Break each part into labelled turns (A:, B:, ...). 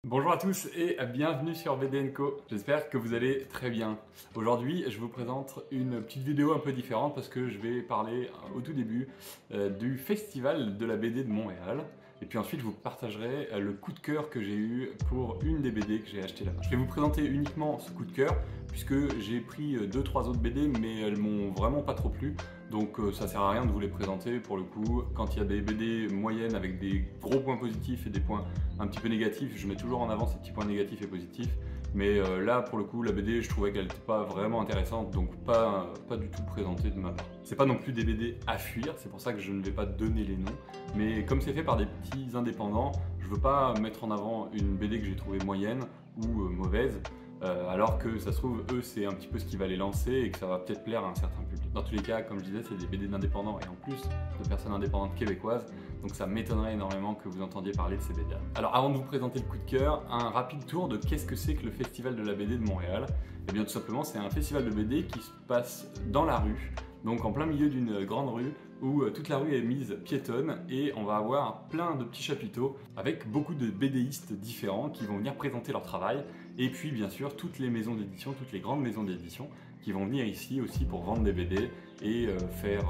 A: Bonjour à tous et bienvenue sur BD & Co. J'espère que vous allez très bien. Aujourd'hui, je vous présente une petite vidéo un peu différente parce que je vais parler au tout début du festival de la BD de Montréal. Et puis ensuite, je vous partagerai le coup de cœur que j'ai eu pour une des BD que j'ai acheté là-bas. Je vais vous présenter uniquement ce coup de cœur puisque j'ai pris 2-3 autres BD mais elles m'ont vraiment pas trop plu. Donc ça sert à rien de vous les présenter pour le coup. Quand il y a des BD moyennes avec des gros points positifs et des points un petit peu négatifs, je mets toujours en avant ces petits points négatifs et positifs. Mais là pour le coup la BD je trouvais qu'elle n'était pas vraiment intéressante, donc pas du tout présentée de ma part. C'est pas non plus des BD à fuir, c'est pour ça que je ne vais pas donner les noms. Mais comme c'est fait par des petits indépendants, je veux pas mettre en avant une BD que j'ai trouvée moyenne ou mauvaise. Alors que ça se trouve, eux, c'est un petit peu ce qui va les lancer et que ça va peut-être plaire à un certain public. Dans tous les cas, comme je disais, c'est des BD d'indépendants et en plus de personnes indépendantes québécoises, donc ça m'étonnerait énormément que vous entendiez parler de ces BD. Alors avant de vous présenter le coup de cœur, un rapide tour de qu'est-ce que c'est que le Festival de la BD de Montréal. Et bien tout simplement, c'est un festival de BD qui se passe dans la rue, donc en plein milieu d'une grande rue, où toute la rue est mise piétonne et on va avoir plein de petits chapiteaux avec beaucoup de BDistes différents qui vont venir présenter leur travail et puis bien sûr toutes les maisons d'édition, toutes les grandes maisons d'édition qui vont venir ici aussi pour vendre des BD et faire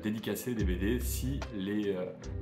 A: dédicacer des BD si les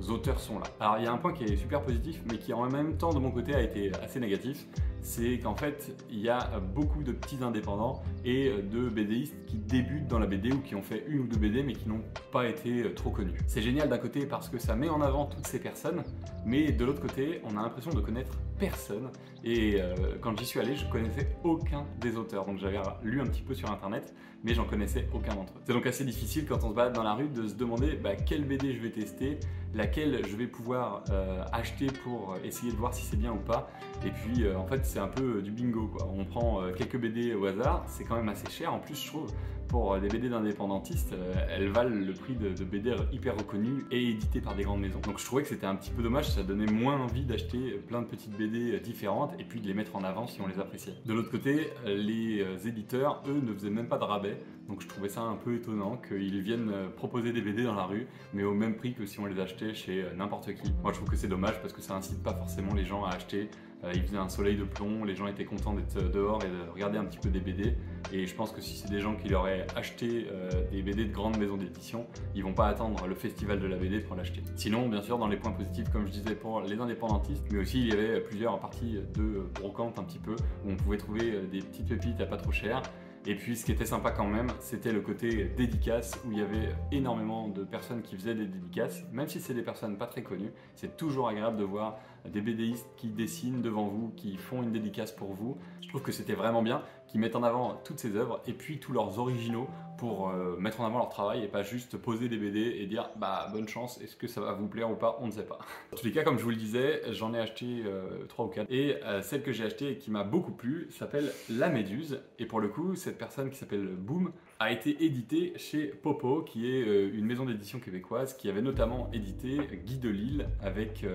A: auteurs sont là. Alors il y a un point qui est super positif mais qui en même temps de mon côté a été assez négatif, c'est qu'en fait il y a beaucoup de petits indépendants et de BDistes qui débutent dans la BD ou qui ont fait une ou deux BD mais qui n'ont pas été trop connus. C'est génial d'un côté parce que ça met en avant toutes ces personnes, mais de l'autre côté on a l'impression de connaître personne et quand j'y suis allé je connaissais aucun des auteurs, donc j'avais lu un petit peu sur internet mais j'en connaissais aucun d'entre eux. C'est donc assez difficile quand on se balade dans la rue de se demander quelle BD je vais tester, laquelle je vais pouvoir acheter pour essayer de voir si c'est bien ou pas. Et puis en fait c'est un peu du bingo quoi. On prend quelques BD au hasard, c'est quand même assez cher en plus je trouve. Pour des BD d'indépendantistes, elles valent le prix de BD hyper reconnues et éditées par des grandes maisons. Donc je trouvais que c'était un petit peu dommage, ça donnait moins envie d'acheter plein de petites BD différentes et puis de les mettre en avant si on les appréciait. De l'autre côté, les éditeurs, eux, ne faisaient même pas de rabais, donc je trouvais ça un peu étonnant qu'ils viennent proposer des BD dans la rue, mais au même prix que si on les achetait chez n'importe qui. Moi je trouve que c'est dommage parce que ça incite pas forcément les gens à acheter. Il faisait un soleil de plomb, les gens étaient contents d'être dehors et de regarder un petit peu des BD. Et je pense que si c'est des gens qui leur auraient acheté des BD de grandes maisons d'édition, ils vont pas attendre le festival de la BD pour l'acheter. Sinon, bien sûr, dans les points positifs, comme je disais pour les indépendantistes, mais aussi il y avait plusieurs parties de brocante un petit peu, où on pouvait trouver des petites pépites à pas trop cher. Et puis ce qui était sympa quand même, c'était le côté dédicace où il y avait énormément de personnes qui faisaient des dédicaces. Même si c'est des personnes pas très connues, c'est toujours agréable de voir des BDistes qui dessinent devant vous, qui font une dédicace pour vous. Je trouve que c'était vraiment bien, qu'ils mettent en avant toutes ces œuvres et puis tous leurs originaux pour mettre en avant leur travail et pas juste poser des BD et dire bonne chance, est-ce que ça va vous plaire ou pas, on ne sait pas. Dans tous les cas, comme je vous le disais, j'en ai acheté 3 ou 4 et celle que j'ai achetée et qui m'a beaucoup plu s'appelle La Méduse et pour le coup, cette personne qui s'appelle Boom a été éditée chez Popo qui est une maison d'édition québécoise qui avait notamment édité Guy Delisle avec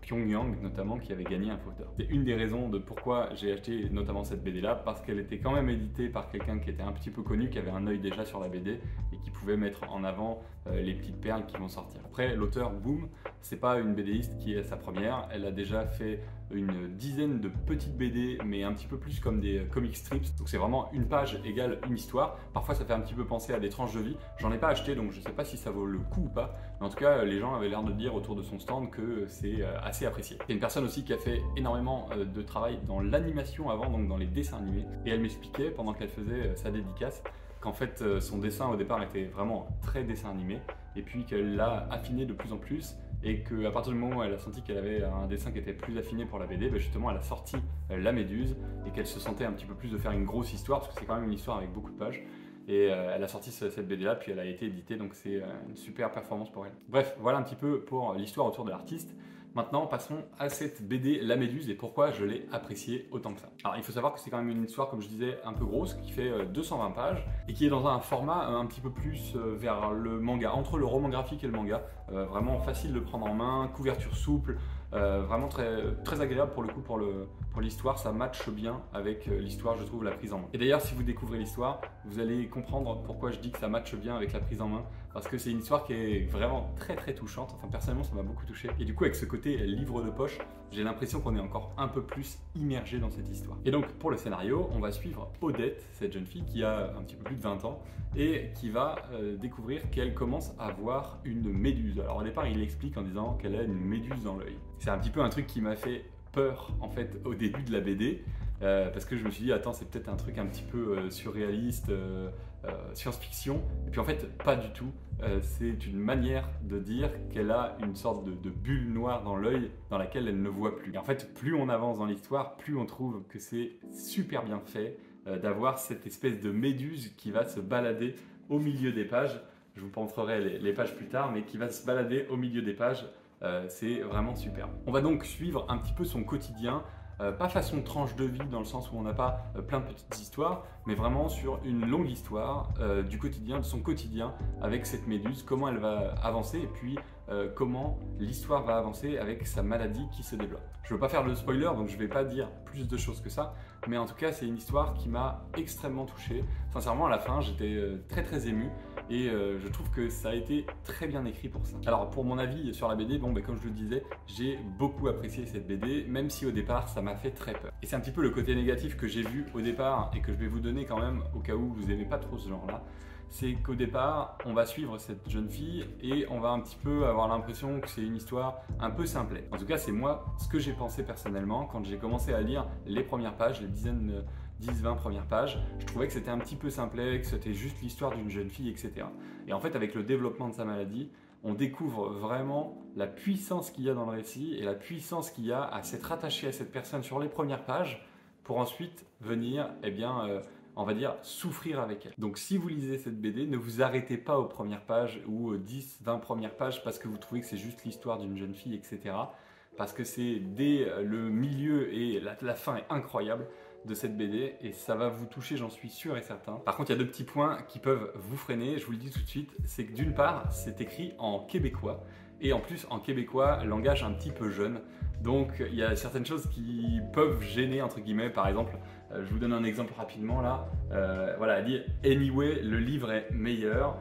A: Pyongyang notamment qui avait gagné un Fauteuil. C'est une des raisons de pourquoi j'ai acheté notamment cette BD là parce qu'elle était quand même éditée par quelqu'un qui était un petit peu connu, qui avait un œil déjà sur la BD et qui pouvait mettre en avant les petites perles qui vont sortir. Après l'auteur Boom, c'est pas une BDiste qui est sa première, elle a déjà fait une dizaine de petites BD mais un petit peu plus comme des comic strips, donc c'est vraiment une page égale une histoire. Parfois ça fait un petit peu penser à des tranches de vie, j'en ai pas acheté donc je sais pas si ça vaut le coup ou pas, mais en tout cas les gens avaient l'air de dire autour de son stand que c'est assez apprécié. C'est une personne aussi qui a fait énormément de travail dans l'animation avant, donc dans les dessins animés, et elle m'expliquait pendant qu'elle faisait sa dédicace qu'en fait son dessin au départ était vraiment très dessin animé et puis qu'elle l'a affiné de plus en plus et qu'à partir du moment où elle a senti qu'elle avait un dessin qui était plus affiné pour la BD, justement elle a sorti La Méduse et qu'elle se sentait un petit peu plus de faire une grosse histoire parce que c'est quand même une histoire avec beaucoup de pages. Et elle a sorti cette BD là, puis elle a été éditée, donc c'est une super performance pour elle. Bref, voilà un petit peu pour l'histoire autour de l'artiste. Maintenant, passons à cette BD La Méduse et pourquoi je l'ai appréciée autant que ça. Alors, il faut savoir que c'est quand même une histoire, comme je disais, un peu grosse, qui fait 220 pages et qui est dans un format un petit peu plus vers le manga, entre le roman graphique et le manga. Vraiment facile de prendre en main, couverture souple, vraiment très agréable pour le coup pour l'histoire, ça matche bien avec l'histoire, je trouve, la prise en main. Et d'ailleurs, si vous découvrez l'histoire, vous allez comprendre pourquoi je dis que ça matche bien avec la prise en main, parce que c'est une histoire qui est vraiment très touchante. Enfin, personnellement, ça m'a beaucoup touché. Et du coup, avec ce côté livre de poche, j'ai l'impression qu'on est encore un peu plus immergé dans cette histoire. Et donc, pour le scénario, on va suivre Odette, cette jeune fille qui a un petit peu plus de 20 ans et qui va découvrir qu'elle commence à voir une méduse. Alors, au départ, il explique en disant qu'elle a une méduse dans l'œil. C'est un petit peu un truc qui m'a fait peur, en fait, au début de la BD. Parce que je me suis dit, attends, c'est peut-être un truc un petit peu surréaliste, science-fiction. Et puis en fait, pas du tout. C'est une manière de dire qu'elle a une sorte de bulle noire dans l'œil dans laquelle elle ne voit plus. Et en fait, plus on avance dans l'histoire, plus on trouve que c'est super bien fait d'avoir cette espèce de méduse qui va se balader au milieu des pages. Je vous montrerai les pages plus tard, mais qui va se balader au milieu des pages. C'est vraiment super. On va donc suivre un petit peu son quotidien. Pas façon tranche de vie dans le sens où on n'a pas plein de petites histoires, mais vraiment sur une longue histoire du quotidien, de son quotidien avec cette méduse, comment elle va avancer et puis comment l'histoire va avancer avec sa maladie qui se développe. Je ne veux pas faire le spoiler, donc je ne vais pas dire plus de choses que ça, mais en tout cas c'est une histoire qui m'a extrêmement touché. Sincèrement, à la fin, j'étais très ému et je trouve que ça a été très bien écrit pour ça. Alors pour mon avis sur la BD, bon, comme je le disais, j'ai beaucoup apprécié cette BD, même si au départ ça m'a fait très peur. Et c'est un petit peu le côté négatif que j'ai vu au départ et que je vais vous donner quand même au cas où vous n'aimez pas trop ce genre-là. C'est qu'au départ, on va suivre cette jeune fille et on va un petit peu avoir l'impression que c'est une histoire un peu simplet. En tout cas, c'est moi ce que j'ai pensé personnellement quand j'ai commencé à lire les premières pages, les 10-20 premières pages. Je trouvais que c'était un petit peu simplet, que c'était juste l'histoire d'une jeune fille, etc. Et en fait, avec le développement de sa maladie, on découvre vraiment la puissance qu'il y a dans le récit et la puissance qu'il y a à s'être attaché à cette personne sur les premières pages pour ensuite venir, on va dire, souffrir avec elle. Donc si vous lisez cette BD, ne vous arrêtez pas aux premières pages ou aux 10-20 premières pages parce que vous trouvez que c'est juste l'histoire d'une jeune fille, etc. Parce que c'est dès le milieu et la fin est incroyable de cette BD et ça va vous toucher, j'en suis sûr et certain. Par contre, il y a deux petits points qui peuvent vous freiner, je vous le dis tout de suite, c'est que d'une part, c'est écrit en québécois et en plus en québécois, langage un petit peu jeune. Donc il y a certaines choses qui peuvent gêner entre guillemets, par exemple, je vous donne un exemple rapidement là, voilà, elle dit « Anyway, le livre est meilleur »,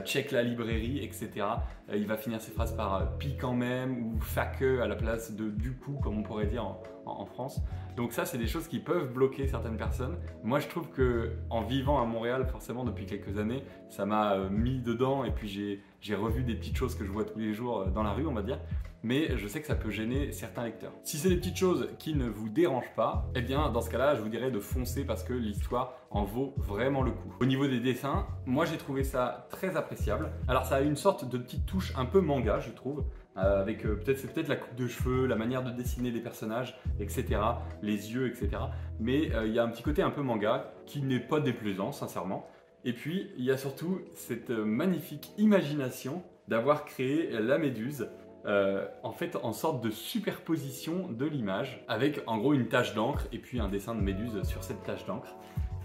A: check la librairie, etc. Il va finir ses phrases par puis quand même ou faque à la place de du coup, comme on pourrait dire en France. Donc ça, c'est des choses qui peuvent bloquer certaines personnes. Moi, je trouve que en vivant à Montréal, forcément depuis quelques années, ça m'a mis dedans et puis j'ai revu des petites choses que je vois tous les jours dans la rue, on va dire. Mais je sais que ça peut gêner certains lecteurs. Si c'est des petites choses qui ne vous dérangent pas, eh bien dans ce cas-là, je vous dirais de foncer parce que l'histoire en vaut vraiment le coup. Au niveau des dessins, moi j'ai trouvé ça très appréciable. Alors ça a une sorte de petite touche un peu manga, je trouve, avec c'est peut-être la coupe de cheveux, la manière de dessiner des personnages, etc., les yeux, etc. Mais il y a un petit côté un peu manga qui n'est pas déplaisant, sincèrement. Et puis il y a surtout cette magnifique imagination d'avoir créé la méduse. En fait en sorte de superposition de l'image avec en gros une tache d'encre et puis un dessin de méduse sur cette tache d'encre.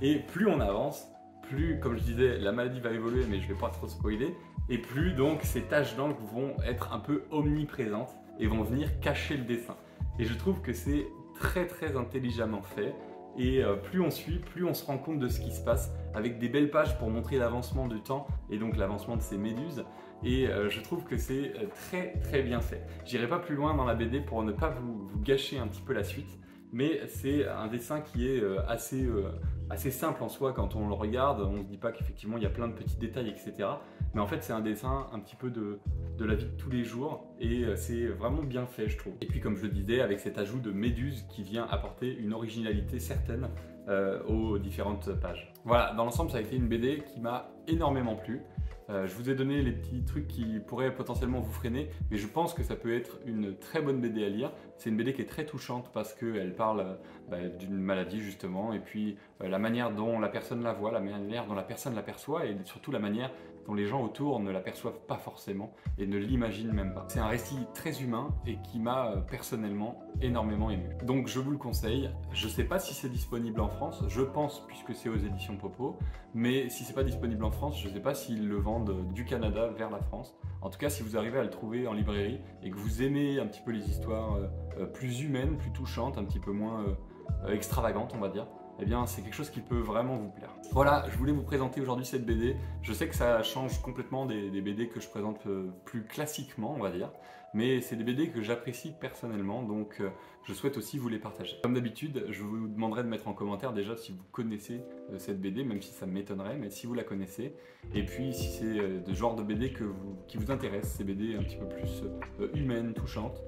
A: Et plus on avance, plus, comme je disais, la maladie va évoluer, mais je ne vais pas trop spoiler, et plus donc ces taches d'encre vont être un peu omniprésentes et vont venir cacher le dessin. Et je trouve que c'est très intelligemment fait. Et plus on suit, plus on se rend compte de ce qui se passe avec des belles pages pour montrer l'avancement du temps et donc l'avancement de ces méduses. Et je trouve que c'est très bien fait. J'irai pas plus loin dans la BD pour ne pas vous gâcher un petit peu la suite, mais c'est un dessin qui est assez simple en soi quand on le regarde. On ne se dit pas qu'effectivement il y a plein de petits détails, etc. Mais en fait c'est un dessin un petit peu de la vie de tous les jours et c'est vraiment bien fait, je trouve. Et puis comme je le disais, avec cet ajout de méduse qui vient apporter une originalité certaine aux différentes pages. Voilà, dans l'ensemble ça a été une BD qui m'a énormément plu. Je vous ai donné les petits trucs qui pourraient potentiellement vous freiner, mais je pense que ça peut être une très bonne BD à lire. C'est une BD qui est très touchante parce qu'elle parle d'une maladie justement, et puis la manière dont la personne la voit, la manière dont la personne l'aperçoit, et surtout la manière dont les gens autour ne l'aperçoivent pas forcément et ne l'imaginent même pas. C'est un récit très humain et qui m'a personnellement énormément ému. Donc je vous le conseille. Je ne sais pas si c'est disponible en France, je pense puisque c'est aux éditions Popo, mais si c'est pas disponible en France, je ne sais pas s'ils le vendent du Canada vers la France. En tout cas, si vous arrivez à le trouver en librairie et que vous aimez un petit peu les histoires plus humaines, plus touchantes, un petit peu moins extravagantes, on va dire, eh bien c'est quelque chose qui peut vraiment vous plaire. Voilà, je voulais vous présenter aujourd'hui cette BD. Je sais que ça change complètement des BD que je présente plus classiquement, on va dire, mais c'est des BD que j'apprécie personnellement, donc je souhaite aussi vous les partager. Comme d'habitude, je vous demanderai de mettre en commentaire déjà si vous connaissez cette BD, même si ça m'étonnerait, mais si vous la connaissez, et puis si c'est le genre de BD qui vous intéresse, ces BD un petit peu plus humaines, touchantes.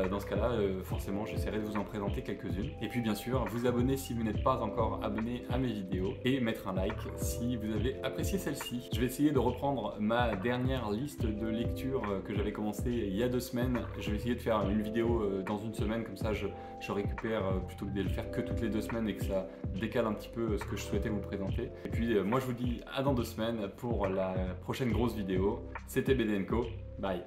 A: Dans ce cas-là, forcément, j'essaierai de vous en présenter quelques-unes. Et puis bien sûr, vous abonner si vous n'êtes pas encore abonné à mes vidéos et mettre un like si vous avez apprécié celle-ci. Je vais essayer de reprendre ma dernière liste de lectures que j'avais commencé il y a 2 semaines. Je vais essayer de faire une vidéo dans une semaine, comme ça je récupère plutôt que de le faire que toutes les 2 semaines et que ça décale un petit peu ce que je souhaitais vous présenter. Et puis moi je vous dis à dans 2 semaines pour la prochaine grosse vidéo. C'était BD & Co. Bye.